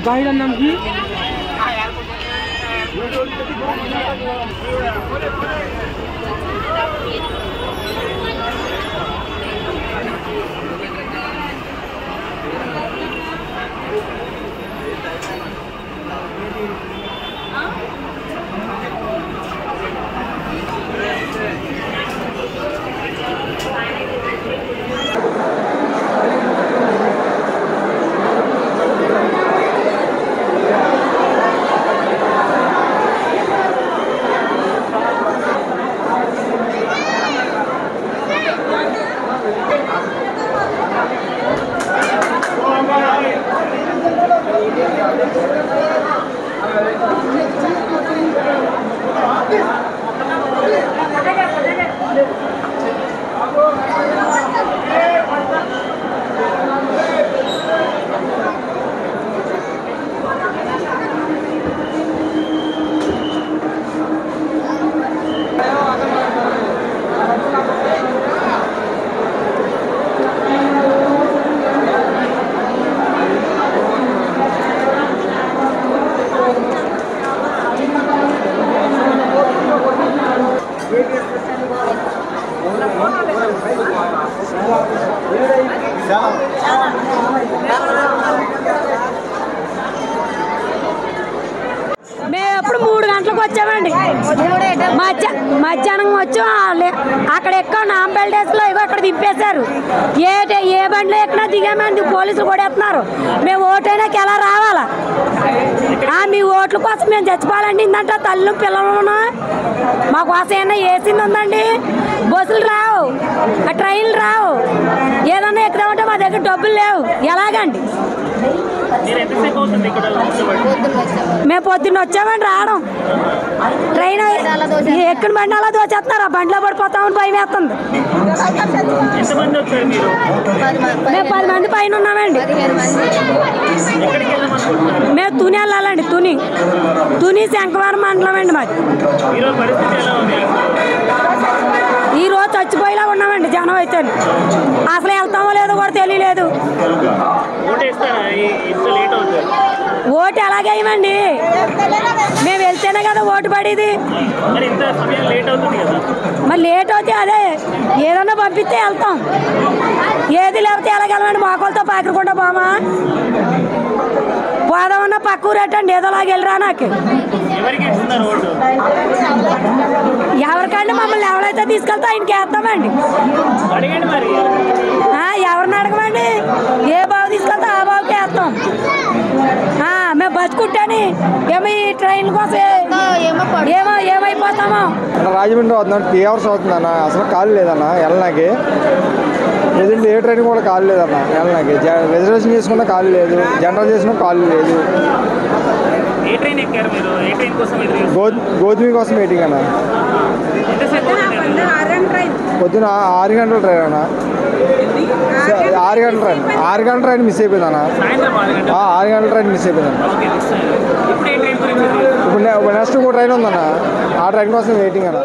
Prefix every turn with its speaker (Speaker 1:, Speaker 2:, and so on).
Speaker 1: Guide नाम की
Speaker 2: మేము ఎప్పుడు 3 గంటలకు వచ్చామండి. మధ్యాహ్నం వచ్చి అక్కడ ఎక్కడ నాంబెల్ డేస్లో ఇగో అక్కడ దింపేశారు. ఏ బండిలో ఎక్కినా దిగామండి, పోలీసులు కూడా ఎత్తున్నారు. మేము ఓటైనాకి ఎలా రావాలా? మీ ఓట్ల కోసం మేము చచ్చిపోవాలండి. ఇందంటే తల్లు పిల్లలు మా కోసం ఏమన్నా వేసింది ఉందండి. బస్సులు రావు, ఆ ట్రైన్లు రావు, ఏదన్నా ఎక్కుదామంటే మా దగ్గర డబ్బులు లేవు. ఎలాగండి? మేము పొద్దున్న వచ్చామండి. రావడం ట్రైన్ ఎక్కడ బండి అలా దోచేస్తున్నారు. ఆ బండిలో పడిపోతామని భయం వేస్తుంది. మేము 10 మంది పైన ఉన్నామండి. మేము తుని వెళ్ళాలండి. తుని శంఖవరం మండలం అండి మాది. ఈ రోజు చచ్చిపోయేలా ఉన్నామండి జనం అయితే. అసలు వెళ్తామో లేదో కూడా తెలియలేదు. ఓటు ఎలాగే వేయమండి? మేము వెళ్తేనే కదా ఓటు పడేది. మరి లేట్ అవుతే అదే ఏదన్నా పంపిస్తే వెళ్తాం. ఏది లేకపోతే ఎలాగెళ్ళమండి? మొక్కలతో పాకరకుండా పోమా? పోదామన్నా పక్క ఊరేటండి. ఏదోలాగా వెళ్ళరా నాకు. ఎవరికండి? మమ్మల్ని ఎవరైతే తీసుకెళ్తా ఆయనకి వేస్తామండి. ఎవరిని అడగమండి? ఏ బాబు తీసుకెళ్తా ఆ బాబుకి వేస్తాం. మేము బతుకుంటాని ఏమో ఈ ట్రైన్ కోసం ఏమైపోతామో.
Speaker 3: రాజమండ్రి అవుతుందంటే 3 hours అవుతుందన్న. అసలు ఖాళీ లేదన్న వెళ్ళనాకి. లేదంటే ఏ ట్రైన్ కూడా ఖాళీ లేదన్న వెళ్ళనాకి. రిజర్వేషన్ చేసుకున్నా ఖాళీ లేదు, జనరల్ చేసుకున్నా ఖాళీ లేదు. గోధుమ కోసం వెయిటింగ్ అన్న. పొద్దున 6 గంటల ట్రైన్ అన్న. 6 గంటల ట్రైన్ 6 గంటల ట్రైన్ మిస్ అయిపోయిందన్న.
Speaker 1: సాయంత్రం 6 గంటలు.
Speaker 3: 6 గంటల ట్రైన్ మిస్ అయిపోయిందన్న.
Speaker 1: ఓకే, మిస్ అయ్యారు. ఇప్పుడు ఏ ట్రైన్ గురించి?
Speaker 3: ఇప్పుడు నెక్స్ట్ ఇంకో ట్రైన్ ఉందన్న, ఆ ట్రైన్ కోసం వెయిటింగ్ అన్న.